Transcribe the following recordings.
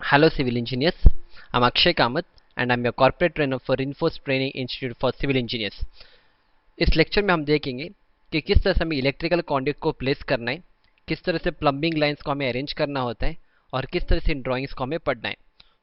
Hello civil engineers, I'm Akshay Kamath and I'm your corporate trainer for Reinforced Training Institute for Civil Engineers. इस lecture में हम देखेंगे कि किस तरह से हमें इलेक्ट्रिकल कॉन्ड्यूट को प्लेस करना है, किस तरह से प्लम्बिंग लाइंस को हमें अरेंज करना होता है और किस तरह से इन ड्राइंग्स को हमें पढ़ना है.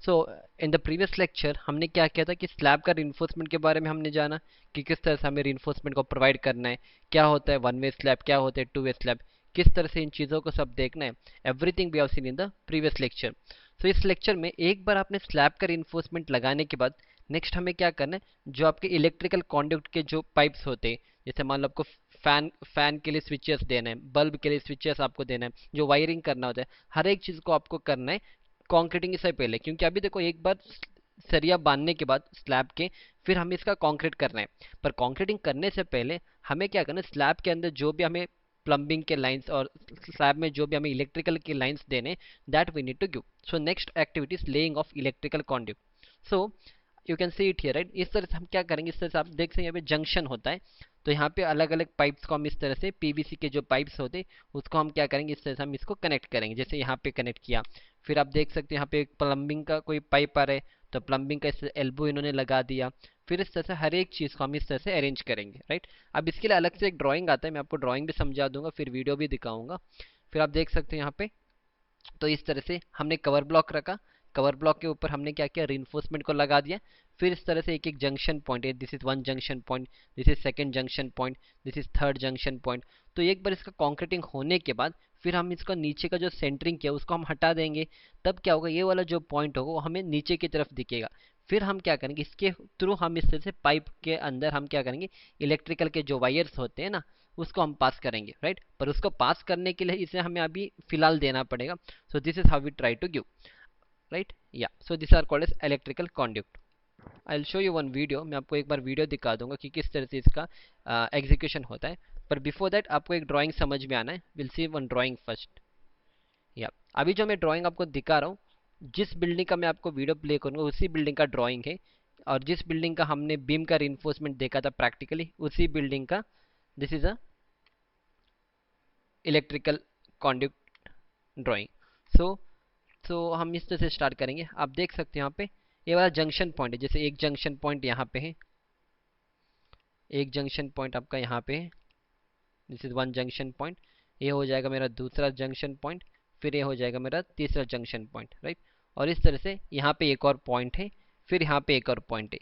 सो इन द प्रीवियस लेक्चर हमने क्या किया था कि स्लैब का रिइंफोर्समेंट के बारे में हमने जाना कि किस तरह से हमें रिइंफोर्समेंट को प्रोवाइड करना है, क्या होता है वन वे स्लैब, क्या होता है टू वे स्लैब, किस तरह से इन चीज़ों को सब देखना है. Everything we have seen in the previous lecture. तो इस लेक्चर में एक बार आपने स्लैब का रिइंफोर्समेंट लगाने के बाद नेक्स्ट हमें क्या करना है, जो आपके इलेक्ट्रिकल कॉन्ड्यूट के जो पाइप्स होते हैं, जैसे मान लो आपको फैन के लिए स्विचेस देना है, बल्ब के लिए स्विचेस आपको देना है, जो वायरिंग करना होता है, हर एक चीज़ को आपको करना है कॉन्क्रीटिंग से पहले. क्योंकि अभी देखो एक बार सरिया बांधने के बाद स्लैब के फिर हमें इसका कंक्रीट करना है. पर कंक्रीटिंग करने से पहले हमें क्या करना है, स्लैब के अंदर जो भी हमें प्लम्बिंग के लाइंस और स्लैब में जो भी हमें इलेक्ट्रिकल के लाइंस देने, that we need to give. So next activity is laying of electrical conduit. So you can see it here right. इस तरह से हम क्या करेंगे, इस तरह से आप देख सकते हैं यहाँ पे जंक्शन होता है. तो यहाँ पे अलग अलग पाइप्स को हम इस तरह से पीवीसी के जो पाइप्स होते हैं उसको हम क्या करेंगे, इस तरह से हम इसको कनेक्ट करेंगे. जैसे यहाँ पे कनेक्ट किया, फिर आप देख सकते हैं यहाँ पे एक प्लम्बिंग का कोई पाइप आ रहा है, तो प्लम्बिंग का इस एल्बो इन्होंने लगा दिया. फिर इस तरह से हर एक चीज़ को हम इस तरह से अरेंज करेंगे राइट. अब इसके लिए अलग से एक ड्राइंग आता है, मैं आपको ड्राइंग भी समझा दूंगा, फिर वीडियो भी दिखाऊंगा. फिर आप देख सकते हैं यहाँ पे, तो इस तरह से हमने कवर ब्लॉक रखा, कवर ब्लॉक के ऊपर हमने क्या किया, रिइंफोर्समेंट को लगा दिया. फिर इस तरह से एक एक जंक्शन पॉइंट है, this is one junction point, this is second junction point, this is third junction point. तो एक बार इसका कॉन्क्रीटिंग होने के बाद फिर हम इसका नीचे का जो सेंटरिंग किया उसको हम हटा देंगे. तब क्या होगा, ये वाला जो पॉइंट होगा वो हमें नीचे की तरफ दिखेगा. फिर हम क्या करेंगे, इसके थ्रू हम इस तरह से पाइप के अंदर हम क्या करेंगे, इलेक्ट्रिकल के जो वायर्स होते हैं ना उसको हम पास करेंगे राइट. पर उसको पास करने के लिए इसे हमें अभी फिलहाल देना पड़ेगा. So this is how we try to give, right? Yeah. So these are called as electrical conduit. I'll show you one video. मैं आपको एक बार वीडियो दिखा दूंगा कि किस तरह से इसका एग्जीक्यूशन होता है. पर बिफोर दैट आपको एक ड्राइंग समझ में आना है. Will see one drawing first. या अभी जो मैं ड्राइंग आपको दिखा रहा हूँ, जिस बिल्डिंग का मैं आपको वीडियो प्ले करूँगा उसी बिल्डिंग का ड्राइंग है. और जिस बिल्डिंग का हमने बीम का रिइंफोर्समेंट देखा था प्रैक्टिकली, उसी बिल्डिंग का this is a electrical conduit drawing. So हम इस तरह से स्टार्ट करेंगे. आप देख सकते हैं यहाँ पे ये वाला जंक्शन पॉइंट है. जैसे एक जंक्शन पॉइंट यहाँ पे है, एक जंक्शन पॉइंट आपका यहाँ पे है, this is one junction point. ये हो जाएगा मेरा दूसरा जंक्शन पॉइंट, फिर ये हो जाएगा मेरा तीसरा जंक्शन पॉइंट राइट. और इस तरह से यहाँ पे एक और पॉइंट है, फिर यहाँ पे एक और पॉइंट है.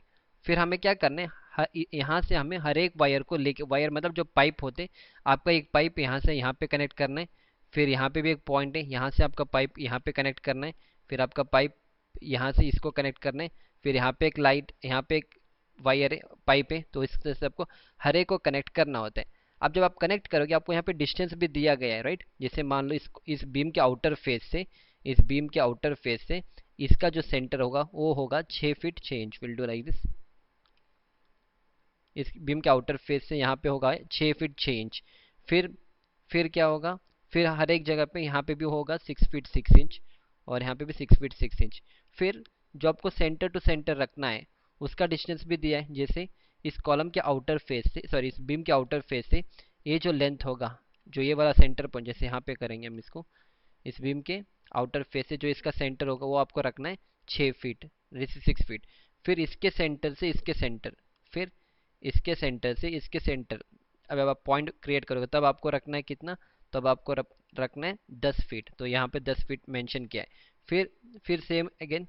फिर हमें क्या करना है, यहाँ से हमें हर एक वायर को लेके, वायर मतलब जो पाइप होते, आपका एक पाइप यहाँ से यहाँ पे कनेक्ट करना है. फिर यहाँ पे भी एक पॉइंट है, यहाँ से आपका पाइप यहाँ पे कनेक्ट करना है. फिर आपका पाइप यहाँ से इसको कनेक्ट करना है. फिर यहाँ पे एक लाइट, यहाँ पे एक वायर है, पाइप है. तो इस तरह से आपको हर एक को कनेक्ट करना होता है. अब जब आप कनेक्ट करोगे आपको यहाँ पे डिस्टेंस भी दिया गया है राइट. जैसे मान लो इस बीम के आउटर फेस से, इस बीम के आउटर फेस से इसका जो सेंटर होगा वो होगा 6 feet 6 inch. Will do like this. इस बीम के आउटर फेस से यहाँ पे होगा 6 फीट 6 इंच. फिर क्या होगा, फिर हर एक जगह पे यहाँ पे भी होगा 6 फीट 6 इंच और यहाँ पे भी 6 फीट 6 इंच. फिर जो आपको सेंटर टू सेंटर रखना है उसका डिस्टेंस भी दिया है. जैसे इस कॉलम के आउटर फेस से, सॉरी इस बीम के आउटर फेस से ये जो लेंथ होगा, जो ये वाला सेंटर पॉइंट, जैसे यहाँ पे करेंगे हम इसको, इस बीम के आउटर फेस से जो इसका सेंटर होगा वो आपको रखना है 6 फीट, दिस इज 6 फीट. फिर इसके सेंटर से इसके सेंटर, फिर इसके सेंटर से इसके सेंटर, अब आप पॉइंट क्रिएट करोगे तब आपको रखना है कितना, तब आपको रखना है 10 फीट. तो यहाँ पे 10 फीट मेंशन किया है. फिर सेम अगेन,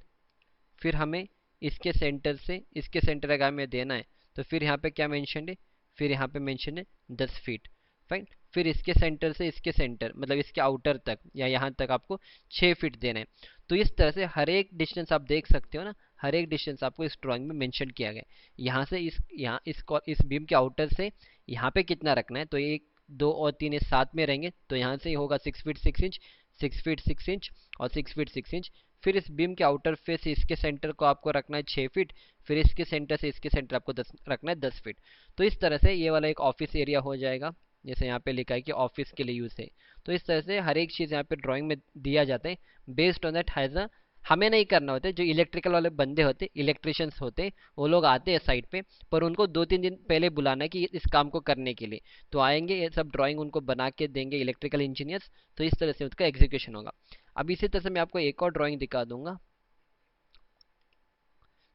फिर हमें इसके सेंटर से इसके सेंटर अगर हमें देना है तो फिर यहाँ पे क्या मेंशन है, फिर यहाँ पे मेंशन है 10 फीट फाइन. फिर इसके सेंटर से इसके सेंटर मतलब इसके आउटर तक या यहाँ तक आपको 6 फीट देना है. तो इस तरह से हर एक डिस्टेंस आप देख सकते हो ना, हर एक डिस्टेंस आपको इस ड्राइंग में मेंशन किया गया है. यहाँ से इस बीम के आउटर से यहाँ पे कितना रखना है, तो एक दो और तीन ये साथ में रहेंगे, तो यहाँ से होगा 6 फीट 6 इंच, 6 फीट 6 इंच और 6 फीट 6 इंच. फिर इस बीम के आउटर फेस से इसके सेंटर को आपको रखना है 6 फीट, फिर इसके सेंटर से इसके सेंटर आपको रखना है 10 फीट. तो इस तरह से ये वाला एक ऑफिस एरिया हो जाएगा, जैसे यहाँ पे लिखा है कि ऑफिस के लिए यूज़ है. तो इस तरह से हर एक चीज़ यहाँ पे ड्राइंग में दिया जाता है. Based on that has a, हमें नहीं करना होता है, जो इलेक्ट्रिकल वाले बंदे होते, इलेक्ट्रिशियंस होते, वो लोग आते हैं साइट पे, पर उनको 2-3 दिन पहले बुलाना है कि इस काम को करने के लिए. तो आएंगे, ये सब ड्राइंग उनको बना के देंगे इलेक्ट्रिकल इंजीनियर्स. तो इस तरह से उसका एग्जीक्यूशन होगा. अब इसी तरह से मैं आपको एक और ड्राइंग दिखा दूंगा.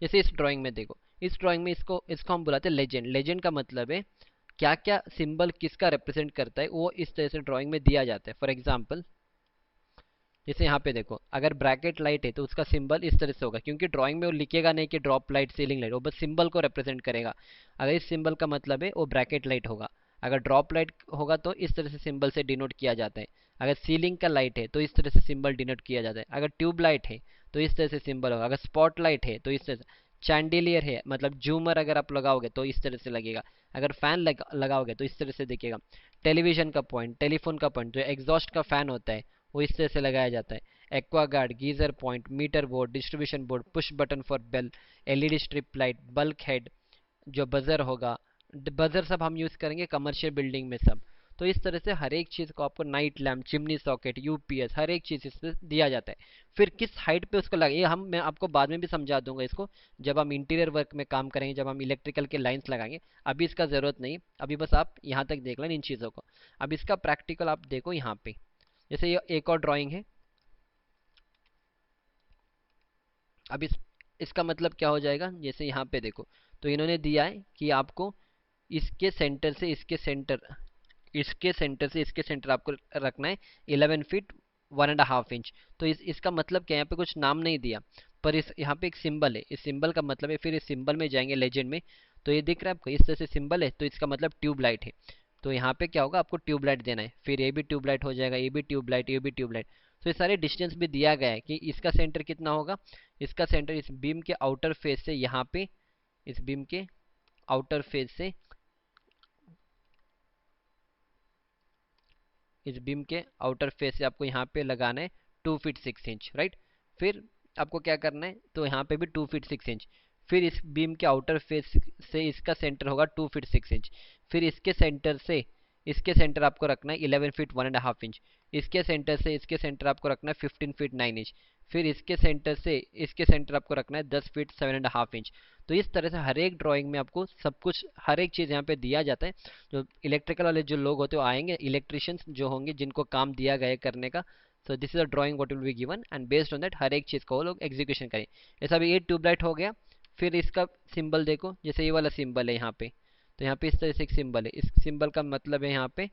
जैसे इस ड्राइंग में देखो, इस ड्राइंग में इसको इसको हम बुलाते हैं लेजेंड। लेजेंड का मतलब है क्या क्या सिंबल किसका रिप्रेजेंट करता है वो इस तरह से ड्राइंग में दिया जाता है। फॉर एग्जाम्पल जैसे यहाँ पे देखो, अगर ब्रैकेट लाइट है तो उसका सिंबल इस तरह से होगा, क्योंकि ड्राइंग में वो लिखेगा नहीं कि ड्रॉप लाइट, सीलिंग लाइट, वो बस सिंबल को रिप्रेजेंट करेगा। अगर इस सिंबल का मतलब है वो ब्रैकेट लाइट होगा, अगर ड्रॉप लाइट होगा तो इस तरह से सिंबल से डिनोट किया जाता है, अगर सीलिंग का लाइट है तो इस तरह से सिंबल डिनोट किया जाता है, अगर ट्यूब लाइट है तो इस तरह से सिंबल होगा, अगर स्पॉट लाइट है तो इस तरह से, चैंडिलियर है मतलब झूमर अगर आप लगाओगे तो इस तरह से लगेगा, अगर फैन लगाओगे तो इस तरह से दिखेगा। टेलीविजन का पॉइंट, टेलीफोन का पॉइंट, जो एग्जॉस्ट का फैन होता है वो इस तरह से लगाया जाता है। Aquaguard, geyser point, meter board, distribution board, push button for bell, LED strip light, bulkhead, जो बजर होगा, बजर सब हम यूज करेंगे कमर्शियल बिल्डिंग में सब। तो इस तरह से हर एक चीज को आपको, night lamp, chimney socket, UPS, हर एक चीज इससे दिया जाता है। फिर किस हाइट पे उसको लगे, ये मैं आपको बाद में भी समझा दूंगा इसको, जब हम इंटीरियर वर्क में काम करेंगे, जब हम इलेक्ट्रिकल के लाइंस लगाएंगे। अभी इसका जरूरत नहीं, अभी बस आप यहाँ तक देख लें इन चीजों को। अब इसका प्रैक्टिकल आप देखो यहाँ पे, जैसे ये एक और ड्राइंग है। अब इसका मतलब क्या हो जाएगा, जैसे यहाँ पे देखो, तो इन्होंने दिया है कि आपको इसके सेंटर से इसके सेंटर, इसके सेंटर से इसके सेंटर आपको रखना है 11 फीट 1.5 इंच। तो इसका मतलब क्या है, यहाँ पे कुछ नाम नहीं दिया, पर इस यहाँ पे एक सिंबल है, इस सिंबल का मतलब है, फिर इस सिंबल में जाएंगे लेजेंड में, तो ये दिख रहा है आपको इस तरह से सिंबल है, तो इसका मतलब ट्यूब लाइट है। तो यहाँ पे क्या होगा, आपको ट्यूब लाइट देना है, फिर ये भी ट्यूब लाइट हो जाएगा, ये भी ट्यूब लाइट, ये भी ट्यूब लाइट। तो ये सारे डिस्टेंस भी दिया गया है कि इसका सेंटर कितना होगा, इसका सेंटर इस बीम के आउटर फेस से यहाँ पे, इस बीम के आउटर फेस से, इस बीम के आउटर फेस से आपको यहाँ पे लगाना है 2 फीट 6 इंच, राइट। फिर आपको क्या करना है, तो यहाँ पे भी 2 फीट 6 इंच, फिर इस बीम के आउटर फेस से इसका सेंटर होगा 2 फीट 6 इंच, फिर इसके सेंटर से इसके सेंटर आपको रखना है 11 फीट 1.5 इंच, इसके सेंटर से इसके सेंटर आपको रखना है 15 फीट 9 इंच, फिर इसके सेंटर से इसके सेंटर आपको रखना है 10 फीट 7.5 इंच। तो इस तरह से हर एक ड्राइंग में आपको सब कुछ, हर एक चीज़ यहाँ पे दिया जाता है। जो इलेक्ट्रिकल वाले जो लोग होते हैं वो आएंगे, इलेक्ट्रिशियंस जो होंगे जिनको काम दिया गया है करने का, so this is a drawing what will be given and based on that हर एक चीज़ को वो लोग एग्जीक्यूशन करें। जैसा अभी ये ट्यूबलाइट हो गया, फिर इसका सिंबल देखो, जैसे ये वाला सिंबल है यहाँ पे, तो यहाँ पे इस तरह से एक सिंबल है, इस सिंबल का मतलब है यहाँ पे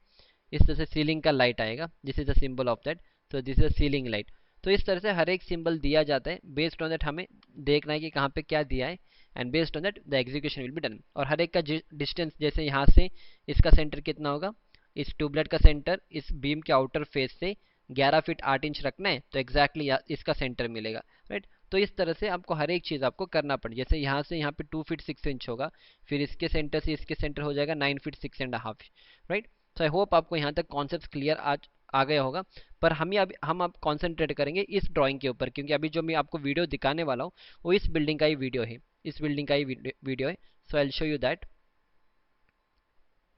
इस तरह से सीलिंग का लाइट आएगा, this is the symbol of that, तो this is a ceiling light. तो इस तरह से हर एक सिंबल दिया जाता है, बेस्ड ऑन दैट हमें देखना है कि कहाँ पे क्या दिया है, and based on that the execution will be done. और हर एक का डिस्टेंस, जैसे यहाँ से इसका सेंटर कितना होगा, इस ट्यूबलाइट का सेंटर इस बीम के आउटर फेस से 11 फीट 8 इंच रखना है, तो एग्जैक्टली इसका सेंटर मिलेगा, राइट। तो इस तरह से आपको हर एक चीज़ आपको करना पड़े, जैसे यहाँ से यहाँ पे 2 फीट 6 इंच होगा, फिर इसके सेंटर से इसके सेंटर हो जाएगा 9 फीट 6.5, राइट। तो आई होप आपको यहाँ तक कॉन्सेप्ट क्लियर आ गया होगा। पर हम अब कॉन्सेंट्रेट करेंगे इस ड्राइंग के ऊपर, क्योंकि अभी जो मैं आपको वीडियो दिखाने वाला हूँ वो इस बिल्डिंग का ही वीडियो है, इस बिल्डिंग का ही वीडियो है। So I will show you that.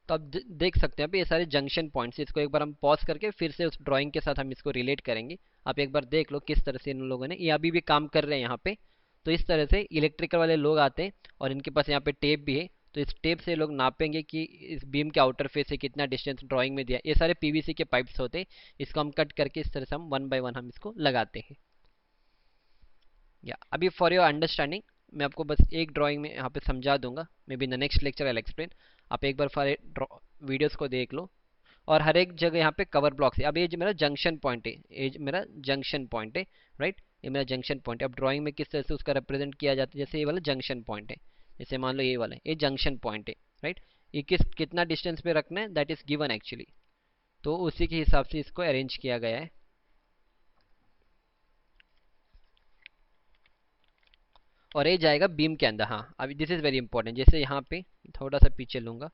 तो आप देख सकते हैं अभी ये सारे जंक्शन पॉइंट्स, इसको एक बार हम पॉज करके फिर से उस ड्राइंग के साथ हम इसको रिलेट करेंगे। आप एक बार देख लो किस तरह से इन लोगों ने, ये अभी भी काम कर रहे हैं यहाँ पे। तो इस तरह से इलेक्ट्रिकल वाले लोग आते हैं और इनके पास यहाँ पे टेप भी है, तो इस टेप से लोग नापेंगे कि इस बीम के आउटर फेस से कितना डिस्टेंस ड्राइंग में दिया। ये सारे पीवीसी के पाइप्स होते हैं, इसको हम कट करके इस तरह से हम 1 बाय 1 हम इसको लगाते हैं। या अभी फॉर योर अंडरस्टैंडिंग मैं आपको बस एक ड्राइंग में यहाँ पे समझा दूंगा, may be in the next lecture I will explain. आप एक बार फॉर वीडियोस को देख लो, और हर एक जगह यहाँ पे कवर ब्लॉक्स है। अब ये जो मेरा जंक्शन पॉइंट है, ये मेरा जंक्शन पॉइंट है, राइट, ये मेरा जंक्शन पॉइंट है। अब ड्राइंग में किस तरह से उसका रिप्रेजेंट किया जाता है, जैसे ये वाला जंक्शन पॉइंट है, जैसे मान लो ये वाला ये जंक्शन पॉइंट है, राइट। ये कितना डिस्टेंस पे रखना है दैट इज गिवन एक्चुअली, तो उसी के हिसाब से इसको अरेंज किया गया है। और ये जाएगा बीम के अंदर। हाँ अभी दिस इज वेरी इंपॉर्टेंट, जैसे यहाँ पे थोड़ा सा पीछे लूंगा,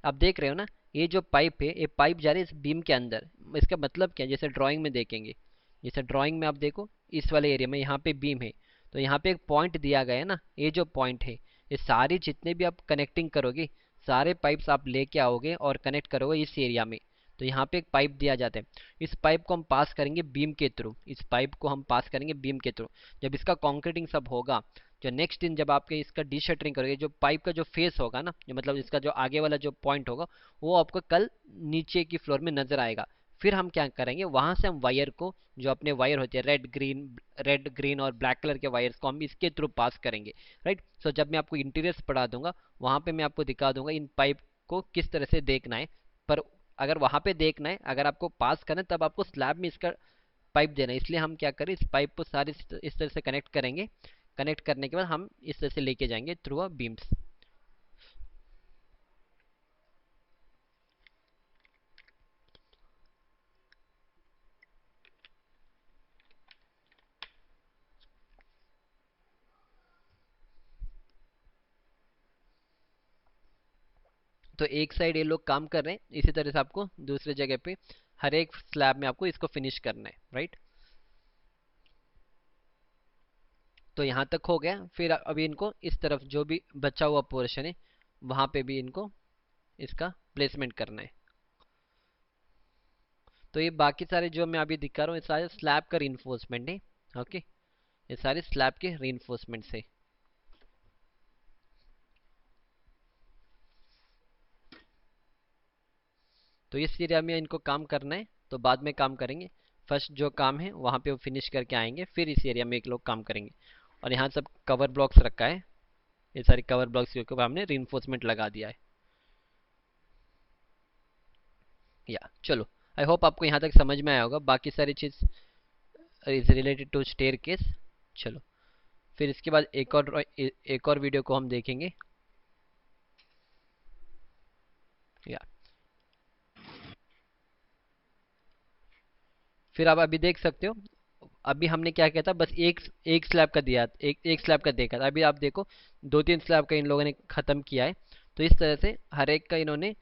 आप देख रहे हो ना, ये जो पाइप है ये पाइप जा रही है इस बीम के अंदर। इसका मतलब क्या है, जैसे ड्राइंग में देखेंगे, जैसे ड्राइंग में आप देखो इस वाले एरिया में यहाँ पे बीम है, तो यहाँ पे एक पॉइंट दिया गया है ना, ये जो पॉइंट है, ये सारी जितने भी आप कनेक्टिंग करोगे, सारे पाइप्स आप लेके आओगे और कनेक्ट करोगे इस एरिया में। तो यहाँ पे एक पाइप दिया जाता है, इस पाइप को हम पास करेंगे बीम के थ्रू, इस पाइप को हम पास करेंगे बीम के थ्रू। जब इसका कॉन्क्रीटिंग सब होगा, जो नेक्स्ट दिन जब आपके इसका डी शटरिंग करोगे, जो पाइप का जो फेस होगा ना, जो मतलब इसका जो आगे वाला जो पॉइंट होगा, वो आपको कल नीचे की फ्लोर में नजर आएगा। फिर हम क्या करेंगे, वहां से हम वायर को, जो अपने वायर होते हैं रेड ग्रीन और ब्लैक कलर के वायर्स को हम इसके थ्रू पास करेंगे, राइट। सो जब मैं आपको इंटीरियर्स पढ़ा दूंगा वहां पे मैं आपको दिखा दूंगा इन पाइप को किस तरह से देखना है। पर अगर वहां पे देखना है, अगर आपको पास करना है, तब आपको स्लैब में इसका पाइप देना है। इसलिए हम क्या करें, इस पाइप को सारे इस तरह से कनेक्ट करेंगे। कनेक्ट करने के बाद हम इस तरह से लेके जाएंगे थ्रू अ बीम्स। तो एक साइड ये लोग काम कर रहे हैं, इसी तरह से आपको दूसरे जगह पे हर एक स्लैब में आपको इसको फिनिश करना है, राइट। तो यहाँ तक हो गया। फिर अभी इनको इस तरफ जो भी बचा हुआ पोर्शन है वहां पे भी इनको इसका प्लेसमेंट करना है। तो ये बाकी सारे जो मैं अभी दिखा रहा हूँ ये सारे स्लैब का रीइंफोर्समेंट है। ओके, ये सारे स्लैब के रीइंफोर्समेंट है। तो इस एरिया में इनको काम करना है, तो बाद में काम करेंगे। फर्स्ट जो काम है वहां पे वो फिनिश करके आएंगे, फिर इस एरिया में एक लोग काम करेंगे। और यहाँ सब कवर ब्लॉक्स रखा है, ये सारे कवर ब्लॉक्स के ऊपर हमने रीइंफोर्समेंट लगा दिया है। या चलो, आई होप आपको यहाँ तक समझ में आया होगा। बाकी सारी चीज is related to staircase. चलो, फिर इसके बाद एक और वीडियो को हम देखेंगे। या फिर आप अभी देख सकते हो, अभी हमने क्या किया था, बस एक एक स्लैब का दिया, एक स्लैब का देखा था। अभी आप देखो दो तीन स्लैब का इन लोगों ने खत्म किया है। तो इस तरह से हर एक का इन्होंने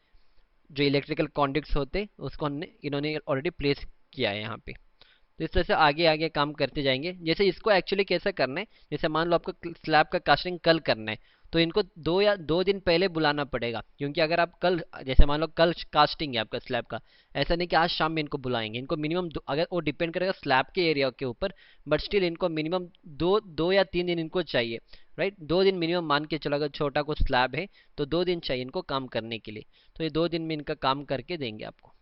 जो इलेक्ट्रिकल कॉन्डक्ट्स होते उसको इन्होंने ऑलरेडी प्लेस किया है यहाँ पे। तो इस तरह से आगे आगे काम करते जाएंगे। जैसे इसको एक्चुअली कैसे करना है, जैसे मान लो आपको स्लैब का कास्टिंग कल करना है, तो इनको 2 दिन पहले बुलाना पड़ेगा। क्योंकि अगर आप कल, जैसे मान लो कल कास्टिंग है आपका स्लैब का, ऐसा नहीं कि आज शाम में इनको बुलाएंगे। इनको मिनिमम, अगर वो डिपेंड करेगा स्लैब के एरिया के ऊपर, बट स्टिल इनको मिनिमम 2 या 3 दिन इनको चाहिए, राइट। 2 दिन मिनिमम मान के चलो, अगर छोटा कुछ स्लैब है तो 2 दिन चाहिए इनको काम करने के लिए। तो ये 2 दिन में इनका काम करके देंगे आपको।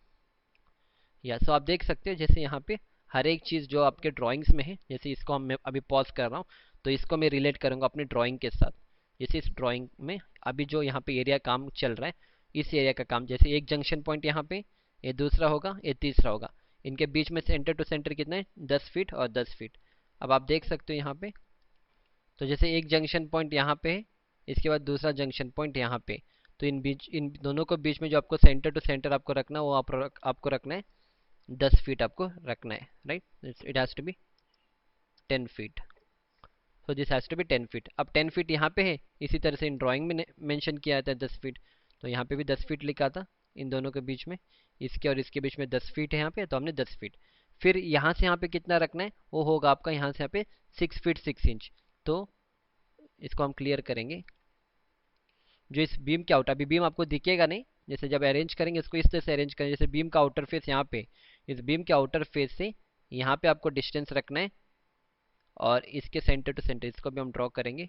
या सो आप देख सकते हो, जैसे यहाँ पे हर एक चीज़ जो आपके ड्राइंग्स में है, जैसे इसको मैं अभी पॉज कर रहा हूँ, तो इसको मैं रिलेट करूँगा अपनी ड्राइंग के साथ। जैसे इस ड्राइंग में अभी जो यहाँ पे एरिया काम चल रहा है, इस एरिया का काम, जैसे एक जंक्शन पॉइंट यहाँ पे, ये दूसरा होगा, ये तीसरा होगा। इनके बीच में सेंटर टू सेंटर कितना है, 10 फीट और 10 फीट। अब आप देख सकते हो यहाँ पे, तो जैसे एक जंक्शन पॉइंट यहाँ पे है, इसके बाद दूसरा जंक्शन पॉइंट यहाँ पे। तो इन दोनों को बीच में जो आपको सेंटर टू सेंटर आपको रखना है, वो आपको रखना है 10 फीट आपको रखना है, right. It has to be 10 feet. So this has to be 10 feet. अब 10 फीट यहाँ पे है, इसी तरह से इन ड्राइंग में मेंशन किया था 10 फीट। तो यहाँ पे भी 10 फीट लिखा था इन दोनों के बीच में, इसके और इसके बीच में 10 फीट है यहाँ पे, तो हमने 10 फीट। फिर यहाँ से यहाँ पे कितना रखना है, वो होगा आपका यहाँ से यहाँ पे 6 फीट 6 इंच। तो इसको हम क्लियर करेंगे। जो इस बीम के आउटर, अभी बीम आपको दिखेगा नहीं, जैसे जब अरेंज करेंगे इसको इस तरह से अरेंज करेंगे, जैसे बीम का आउटर फेस यहाँ पे, इस बीम के आउटर फेस से यहाँ पे आपको डिस्टेंस रखना है। और इसके सेंटर टू सेंटर इसको भी हम ड्रॉ करेंगे,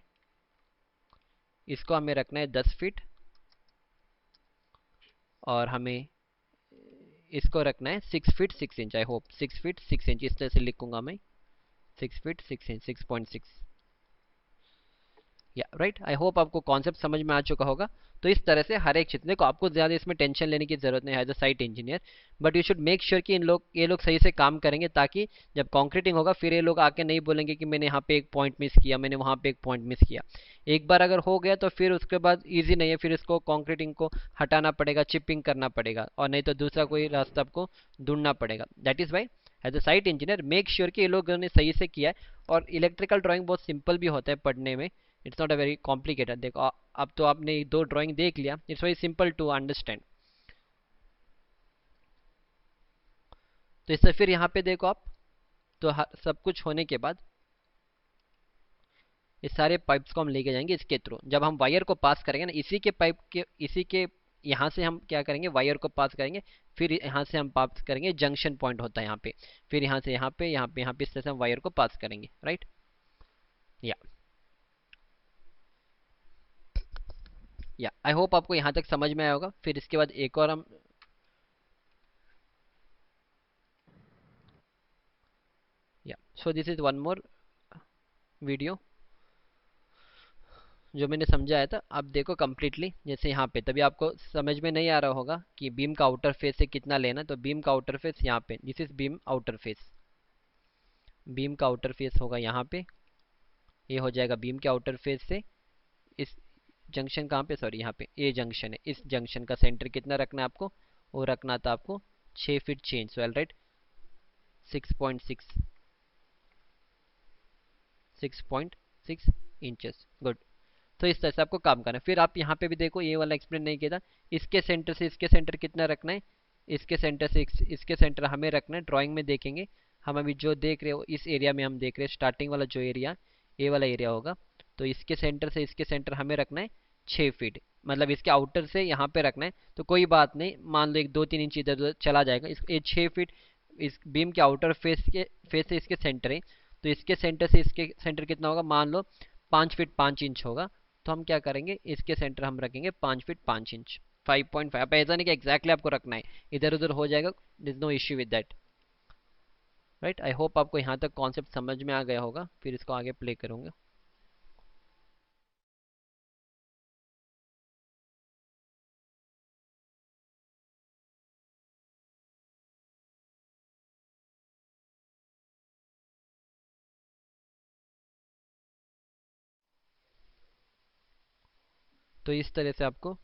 इसको हमें रखना है 10 फीट। और हमें इसको रखना है 6 feet 6 inch. I hope 6 feet 6 inch इस तरह से लिखूंगा मैं, 6 फीट 6 इंच 6.6। या राइट, आई होप आपको कॉन्सेप्ट समझ में आ चुका होगा। तो इस तरह से हर एक चीज, देखो आपको ज्यादा इसमें टेंशन लेने की जरूरत नहीं है as a site engineer, but you should make sure कि ये लोग सही से काम करेंगे, ताकि जब कॉन्क्रीटिंग होगा फिर ये लोग आके नहीं बोलेंगे कि मैंने यहाँ पे एक पॉइंट मिस किया, मैंने वहाँ पे एक पॉइंट मिस किया। एक बार अगर हो गया तो फिर उसके बाद ईजी नहीं है, फिर इसको कॉन्क्रीटिंग को हटाना पड़ेगा, चिपिंग करना पड़ेगा, और नहीं तो दूसरा कोई रास्ता आपको ढूंढना पड़ेगा। That is why as a site engineer make sure कि ये लोगों ने सही से किया है। और इलेक्ट्रिकल ड्राइंग बहुत सिंपल भी होता है पढ़ने में, it's not a very complicated. देखो अब तो आपने 2 ड्राइंग देख लिया, it's very simple to understand. तो इससे फिर यहाँ पे देखो आप, तो सब कुछ होने के बाद इस सारे पाइप्स को हम लेके जाएंगे इसके थ्रू। जब हम वायर को पास करेंगे ना, इसी के यहाँ से हम क्या करेंगे, वायर को पास करेंगे। फिर यहाँ से हम पास करेंगे, जंक्शन पॉइंट होता है यहाँ पे। फिर यहाँ से यहाँ पे इस तरह से हम वायर को पास करेंगे, राइट। या आई होप आपको यहाँ तक समझ में आया होगा। फिर इसके बाद एक और हम सो this is one more video जो मैंने समझाया था, आप देखो कम्प्लीटली जैसे यहाँ पे। तभी आपको समझ में नहीं आ रहा होगा कि बीम का आउटर फेस से कितना लेना। तो बीम का आउटर फेस यहाँ पे, this is beam outer face. Beam का आउटर फेस होगा यहाँ पे, ये हो जाएगा बीम के आउटर फेस से। इस जंक्शन कहाँ पे, सॉरी यहाँ पे ए जंक्शन है, इस जंक्शन का सेंटर कितना रखना है आपको, वो रखना था आपको 6 फीट चेंज। सो राइट 6.6 6.6 इंचेस। गुड। तो इस तरह से आपको काम करना है। फिर आप यहाँ पे भी देखो, ये वाला एक्सप्लेन नहीं किया था, इसके सेंटर से इसके सेंटर कितना रखना है, इसके सेंटर से इसके सेंटर हमें रखना है। ड्राइंग में देखेंगे हम, अभी जो देख रहे हो इस एरिया में हम देख रहे हैं, स्टार्टिंग वाला जो एरिया ये वाला एरिया होगा। तो इसके सेंटर से इसके सेंटर हमें रखना है 6 फीट, मतलब इसके आउटर से यहाँ पे रखना है। तो कोई बात नहीं, मान लो 1 2 3 इंच इधर उधर चला जाएगा, ये 6 फीट इस बीम के आउटर फेस से इसके सेंटर है। तो इसके सेंटर से इसके सेंटर कितना होगा, मान लो 5 फीट 5 इंच होगा। तो हम क्या करेंगे, इसके सेंटर हम रखेंगे 5 फीट 5 इंच, 5.5। अब ऐसा नहीं कि एग्जैक्टली आपको रखना है, इधर उधर हो जाएगा, this no issue with that. Right, I hope आपको यहाँ तक कॉन्सेप्ट समझ में आ गया होगा। फिर इसको आगे प्ले करूँगा। तो इस तरह से आपको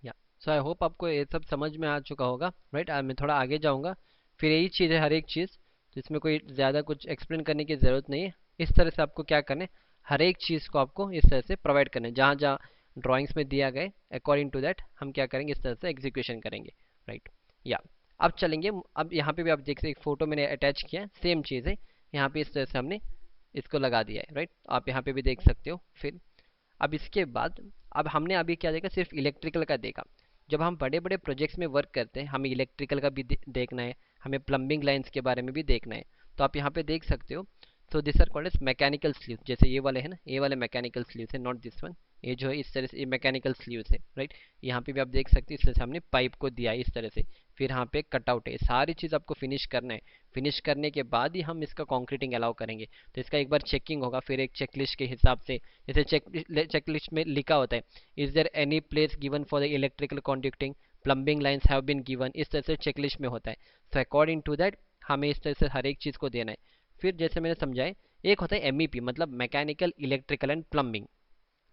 या सो आई होप आपको ये सब समझ में आ चुका होगा। राइट, मैं थोड़ा आगे जाऊँगा। फिर यही चीज़ है हर एक चीज़, तो इसमें कोई ज़्यादा कुछ एक्सप्लेन करने की ज़रूरत नहीं है। इस तरह से आपको क्या करना है, हर एक चीज़ को आपको इस तरह से प्रोवाइड करना है। जहाँ जहाँ ड्राइंग्स में दिया गया अकॉर्डिंग टू दैट हम क्या करेंगे, इस तरह से एग्जीक्यूशन करेंगे। राइट, या अब चलेंगे। अब यहाँ पे भी आप देख सकते, एक फ़ोटो मैंने अटैच किया, सेम चीज़ है। यहाँ पे इस तरह से हमने इसको लगा दिया है। राइट, आप यहाँ पे भी देख सकते हो। फिर अब इसके बाद, अब हमने अभी क्या देखा, सिर्फ इलेक्ट्रिकल का देखा। जब हम बड़े बड़े प्रोजेक्ट्स में वर्क करते हैं, हमें इलेक्ट्रिकल का भी देखना है, हमें प्लम्बिंग लाइंस के बारे में भी देखना है। तो आप यहाँ पे देख सकते हो। तो this are called as mechanical sleeve. जैसे ये वाले है ना, ये वाले मैकेनिकल स्लीव है, नॉट दिस वन। ये जो है इस तरह से ये मैकेनिकल स्लीव है। राइट, यहाँ पे भी आप देख सकते हैं, इस तरह से हमने पाइप को दिया है इस तरह से। फिर यहाँ पे कटआउट है, सारी चीज़ आपको फिनिश करना है। फिनिश करने के बाद ही हम इसका कॉन्क्रीटिंग अलाउ करेंगे। तो इसका एक बार चेकिंग होगा, फिर एक चेकलिस्ट के हिसाब से। जैसे चेकलिस्ट में लिखा होता है, is there any place given for the electrical conducting plumbing lines have been given, इस तरह से चेकलिस्ट में होता है। तो अकॉर्डिंग टू दैट हमें इस तरह से हर एक चीज़ को देना है। फिर जैसे मैंने समझाया, एक होता है एमईपी, मतलब mechanical electrical and plumbing.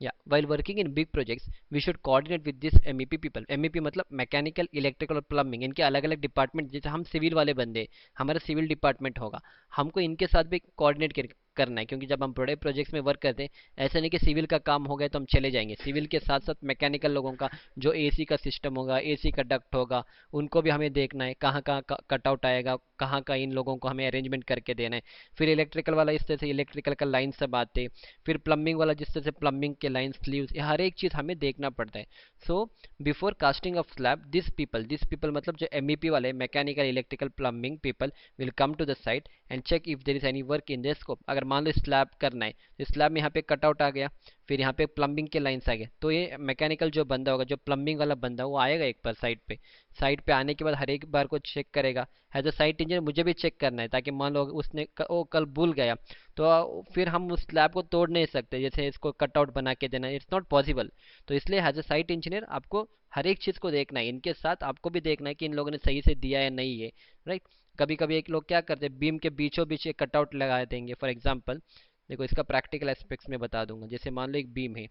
Yeah, while working in big projects, we should coordinate with this MEP people. MEP मतलब मैकेनिकल, इलेक्ट्रिकल और प्लम्बिंग, इनके अलग अलग डिपार्टमेंट। जैसे हम सिविल वाले बंदे, हमारा सिविल डिपार्टमेंट होगा, हमको इनके साथ भी कोऑर्डिनेट करना है। क्योंकि जब हम बड़े प्रोजेक्ट्स में वर्क करते हैं, ऐसा नहीं कि सिविल का काम हो गया तो हम चले जाएंगे। सिविल के साथ साथ मैकेनिकल लोगों का जो एसी का सिस्टम होगा, एसी का डक्ट होगा, उनको भी हमें देखना है, कहाँ कहाँ कटआउट आएगा, कहाँ का इन लोगों को हमें अरेंजमेंट करके देना है। फिर इलेक्ट्रिकल वाला इस तरह से इलेक्ट्रिकल का लाइन सब आते। फिर प्लम्बिंग वाला जिस तरह से प्लम्बिंग के लाइन स्लीव्स, हर एक चीज़ हमें देखना पड़ता है। So before casting of slab, this people मतलब जो MEP वाले mechanical electrical plumbing people will come to the site and check if there is any work in their scope. अगर मान लो स्लैब करना है, तो स्लैब में यहाँ पे कटआउट आ गया, फिर यहाँ पे प्लम्बिंग के लाइन्स आ गए, तो ये मैकेनिकल जो बंदा होगा, जो प्लम्बिंग वाला बंदा, वो आएगा एक बार साइट पे आने के बाद हर एक बार को चेक करेगा। एज अ साइट इंजीनियर मुझे भी चेक करना है, ताकि मान लो उसने वो कल भूल गया, तो फिर हम उस स्लैब को तोड़ नहीं सकते, जैसे इसको कटआउट बना के देना, इट्स नॉट पॉसिबल। तो इसलिए एज अ साइट इंजीनियर आपको हर एक चीज़ को देखना है, इनके साथ आपको भी देखना है कि इन लोगों ने सही से दिया या नहीं है, राइट। कभी कभी एक लोग क्या करते हैं, बीम के बीचों बीच एक कटआउट लगा देंगे। फॉर एग्जांपल देखो, इसका प्रैक्टिकल एस्पेक्ट्स में बता दूंगा। जैसे मान लो एक बीम है,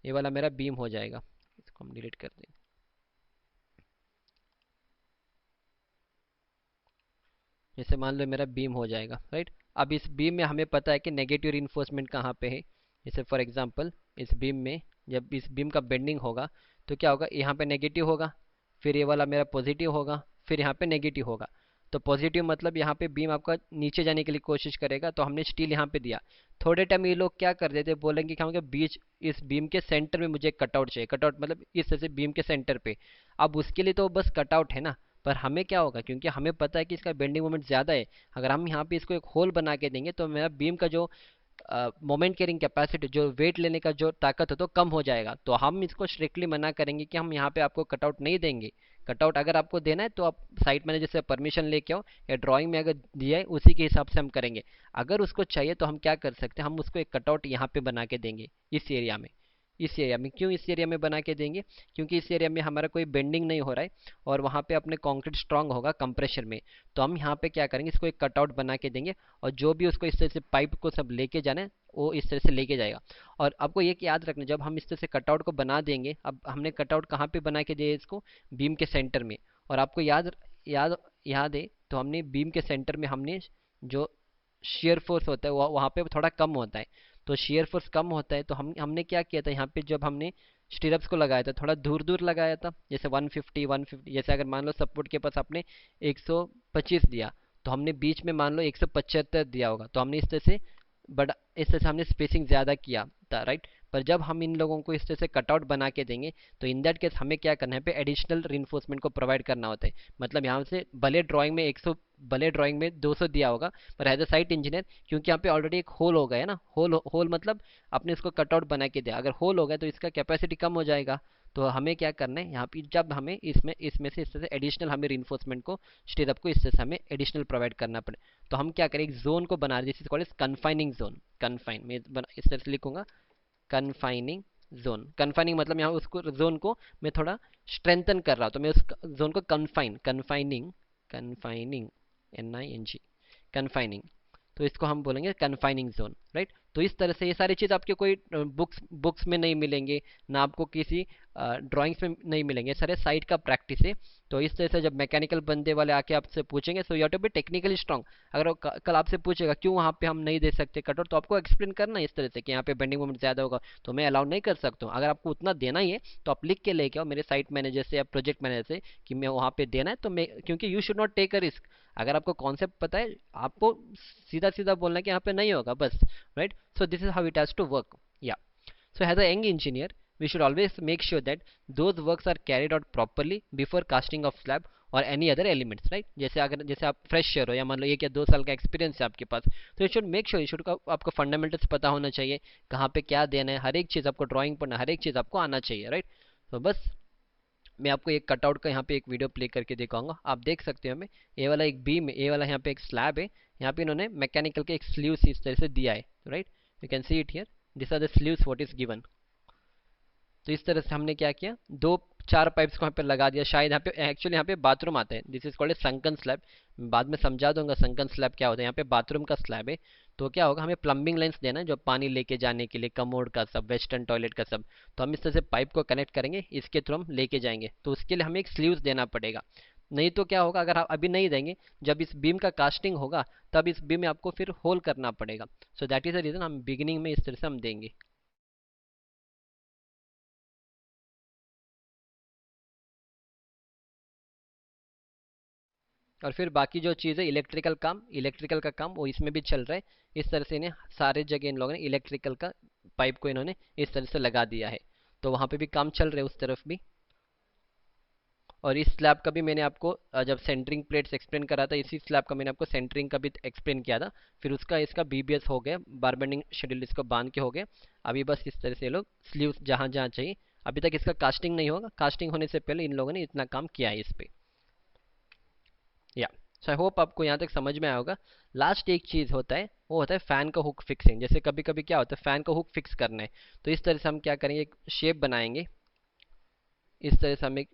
ये वाला मेरा बीम हो जाएगा, इसको हम डिलीट कर दें। जैसे मान लो मेरा बीम हो जाएगा, राइट। अब इस बीम में हमें पता है कि नेगेटिव रिइंफोर्समेंट कहाँ पे है। जैसे फॉर एग्जांपल इस बीम में, जब इस बीम का बेंडिंग होगा, तो क्या होगा, यहाँ पे नेगेटिव होगा, फिर ये वाला मेरा पॉजिटिव होगा, फिर यहाँ पे नेगेटिव होगा। तो पॉजिटिव मतलब यहाँ पे बीम आपका नीचे जाने के लिए कोशिश करेगा, तो हमने स्टील यहाँ पे दिया। थोड़े टाइम ये लोग क्या कर देते, बोलेंगे कि हमके बीच इस बीम के सेंटर में मुझे कटआउट चाहिए। कटआउट मतलब इस तरह से बीम के सेंटर पे। अब उसके लिए तो बस कटआउट है ना, पर हमें क्या होगा, क्योंकि हमें पता है कि इसका बेंडिंग मोमेंट ज़्यादा है, अगर हम यहाँ पे इसको एक होल बना के देंगे, तो मेरा बीम का जो मोमेंट कैरिंग कैपेसिटी, जो वेट लेने का जो ताकत है, तो कम हो जाएगा। तो हम इसको स्ट्रिक्टली मना करेंगे कि हम यहाँ पे आपको कटआउट नहीं देंगे। कटआउट अगर आपको देना है तो आप साइट मैनेजर से परमिशन लेके आओ, या ड्राइंग में अगर दिया है उसी के हिसाब से हम करेंगे। अगर उसको चाहिए तो हम क्या कर सकते हैं, हम उसको एक कटआउट यहाँ पे बना के देंगे इस एरिया में। इस एरिया में क्यों इस एरिया में बना के देंगे, क्योंकि इस एरिया में हमारा कोई बेंडिंग नहीं हो रहा है, और वहाँ पे अपने कंक्रीट स्ट्रांग होगा कंप्रेशर में। तो हम यहाँ पे क्या करेंगे, इसको एक कटआउट बना के देंगे, और जो भी उसको इस तरह से पाइप को सब लेके जाना है, वो इस तरह से लेके जाएगा। और आपको ये याद रखना, जब हम इस तरह से कटआउट को बना देंगे, अब हमने कटआउट कहाँ पे बना के दिया इसको, बीम के सेंटर में। और आपको याद याद याद है, तो हमने बीम के सेंटर में हमने जो शेयर फोर्स होता है वो वहाँ पे थोड़ा कम होता है। तो शेयर फोर्स कम होता है, तो हमने क्या किया था, यहाँ पे जब हमने स्टीरअप्स को लगाया था, थोड़ा दूर दूर लगाया था। जैसे 150 जैसे अगर मान लो सपोर्ट के पास आपने 125 दिया, तो हमने बीच में मान लो 175 दिया होगा, तो हमने इस तरह से बड़ा, इस तरह से हमने स्पेसिंग ज़्यादा किया था, राइट। पर जब हम इन लोगों को इस तरह से कटआउट बना के देंगे, तो इन दैट केस हमें क्या करना है, पे एडिशनल रिइंफोर्समेंट को प्रोवाइड करना होता है। मतलब यहाँ से भले ड्राइंग में 200 दिया होगा, पर एज अ साइट इंजीनियर, क्योंकि यहाँ पे ऑलरेडी एक होल हो गया है ना, होल मतलब आपने इसको कटआउट बना के दिया, अगर होल हो गया तो इसका कैपेसिटी कम हो जाएगा। तो हमें क्या करना है, यहाँ पे जब हमें इसमें से इस तरह से एडिशनल हमें रिइंफोर्समेंट को, स्टीरअप को इस तरह से हमें एडिशनल प्रोवाइड करना पड़े। तो हम क्या करें, एक जोन को बना रहे, जिस कॉल्ड कन्फाइनिंग जोन। कन्फाइन में इस तरह से लिखूंगा, कन्फाइनिंग जोन। कन्फाइनिंग मतलब यहाँ उसको जोन को मैं थोड़ा स्ट्रेंथन कर रहा हूँ, तो मैं उस जोन को कन्फाइनिंग कन्फाइनिंग NING, कन्फाइनिंग। तो इसको हम बोलेंगे कन्फाइनिंग जोन, राइट। तो इस तरह से ये सारी चीज़ आपके कोई बुक्स में नहीं मिलेंगे, ना आपको किसी ड्राइंग्स में नहीं मिलेंगे, सारे साइट का प्रैक्टिस है। तो इस तरह से जब मैकेनिकल बंदे वाले आके आपसे पूछेंगे, so you have to be technically strong. अगर वो कल आपसे पूछेगा क्यों वहाँ पे हम नहीं दे सकते कटआउट, तो आपको एक्सप्लेन करना है इस तरह से कि यहाँ पे बेंडिंग मोमेंट ज़्यादा होगा, तो मैं अलाउ नहीं कर सकता हूँ। अगर आपको उतना देना ही है, तो आप लिख के लेके आओ मेरे साइट मैनेजर से या प्रोजेक्ट मैनेजर से कि मैं वहाँ पे देना है, तो मैं, क्योंकि you should not take a risk. अगर आपको कॉन्सेप्ट पता है, आपको सीधा सीधा बोलना है कि यहाँ पे नहीं होगा, बस, right. So this is how it has to work. Yeah. So as a young engineer, we should always make sure that those works are carried out properly before casting of slab or any other elements, right? जैसे आप fresher हो, या मान लो 1 या 2 साल का experience है आपके पास, तो you should make sure, you should आपको फंडामेंटल्स पता होना चाहिए, कहाँ पे क्या देना है, हर एक चीज़ आपको ड्राइंग पढ़ना, हर एक चीज़ आपको आना चाहिए, राइट। तो बस मैं आपको एक कटआउट का यहाँ पे एक वीडियो प्ले करके दिखाऊंगा, आप देख सकते हो। हमें ये वाला एक बीम है, ये वाला यहाँ पे एक स्लैब है, यहाँ पे इन्होंने मैकेनिकल के एक स्लीव्स इस तरह से दिया है, right. You can see it here, this are the sleeves what is given. तो इस तरह से हमने क्या किया, 2-4 पाइप्स को यहाँ पे लगा दिया। शायद यहाँ पे एक्चुअली यहाँ पे बाथरूम आता है, this is called a sunken slab. बाद में समझा दूंगा संकन स्लैब क्या होता है। यहाँ पे बाथरूम का स्लैब है, तो क्या होगा, हमें प्लम्बिंग लाइन्स देना है, जो पानी लेके जाने के लिए, कमोड का सब, वेस्टर्न टॉयलेट का सब। तो हम इस तरह से पाइप को कनेक्ट करेंगे, इसके थ्रू हम लेके जाएंगे, तो उसके लिए हमें एक स्लीव्स देना पड़ेगा। नहीं तो क्या होगा, अगर आप अभी नहीं देंगे, जब इस बीम का कास्टिंग होगा, तब इस बीम में आपको फिर होल करना पड़ेगा। So that is the reason हम बिगिनिंग में इस तरह से हम देंगे। और फिर बाकी जो चीज़ है, इलेक्ट्रिकल का काम वो इसमें भी चल रहा है। इस तरह से इन्हें सारे जगह इन लोगों ने इलेक्ट्रिकल का पाइप को इन्होंने इस तरह से लगा दिया है, तो वहाँ पे भी काम चल रहा है उस तरफ भी। और इस स्लैब का भी मैंने आपको जब सेंटरिंग प्लेट्स एक्सप्लेन करा था, इसी स्लैब का मैंने आपको सेंटरिंग का भी एक्सप्लेन किया था। फिर उसका इसका बीबीएस हो गया, बार बेंडिंग शेड्यूल इसको बांध के हो गया। अभी बस इस तरह से ये लोग स्लीव्स जहाँ जहाँ चाहिए, अभी तक इसका कास्टिंग नहीं होगा, कास्टिंग होने से पहले इन लोगों ने इतना काम किया है इस पे। या सो आई होप आपको यहाँ तक समझ में आया होगा। लास्ट एक चीज़ होता है, वो होता है फ़ैन का हुक फिक्सिंग। जैसे कभी कभी क्या होता है, फ़ैन का हुक फिक्स करना है, तो इस तरह से हम क्या करेंगे, एक शेप बनाएंगे। इस तरह से हम एक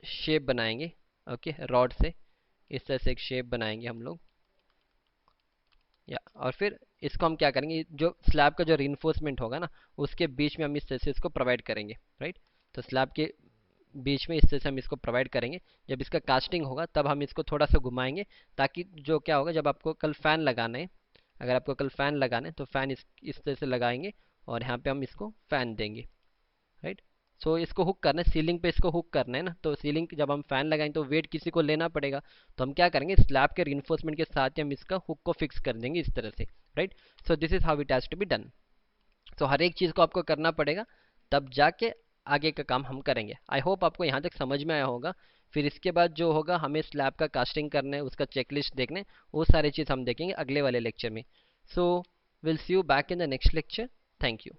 शेप बनाएंगे, ओके, रॉड से इस तरह से एक शेप बनाएंगे हम लोग। या और फिर इसको हम क्या करेंगे, जो स्लैब का जो रिइंफोर्समेंट होगा ना, उसके बीच में हम इस तरह से इसको प्रोवाइड करेंगे, राइट। तो स्लैब के बीच में इस तरह से हम इसको प्रोवाइड करेंगे। जब इसका कास्टिंग होगा तब हम इसको थोड़ा सा घुमाएंगे, ताकि जो क्या होगा, जब आपको कल फ़ैन लगाना है, अगर आपको कल फ़ैन लगाना है तो फ़ैन इस तरह से लगाएंगे और यहाँ पे हम इसको फ़ैन देंगे, राइट। सो इसको हुक करना है, सीलिंग पे इसको हुक करना है ना, तो सीलिंग जब हम फैन लगाएंगे तो वेट किसी को लेना पड़ेगा। तो हम क्या करेंगे, स्लैब के रिइंफोर्समेंट के साथ ही हम इसका हुक को फिक्स कर देंगे इस तरह से, right. So this is how it has to be done. तो हर एक चीज़ को आपको करना पड़ेगा, तब जाके आगे का काम हम करेंगे। आई होप आपको यहाँ तक समझ में आया होगा। फिर इसके बाद जो होगा, हमें स्लैब का कास्टिंग करना है, उसका चेकलिस्ट देखना है, वो सारी चीज़ हम देखेंगे अगले वाले लेक्चर में। So will see you back in the next lecture. Thank you.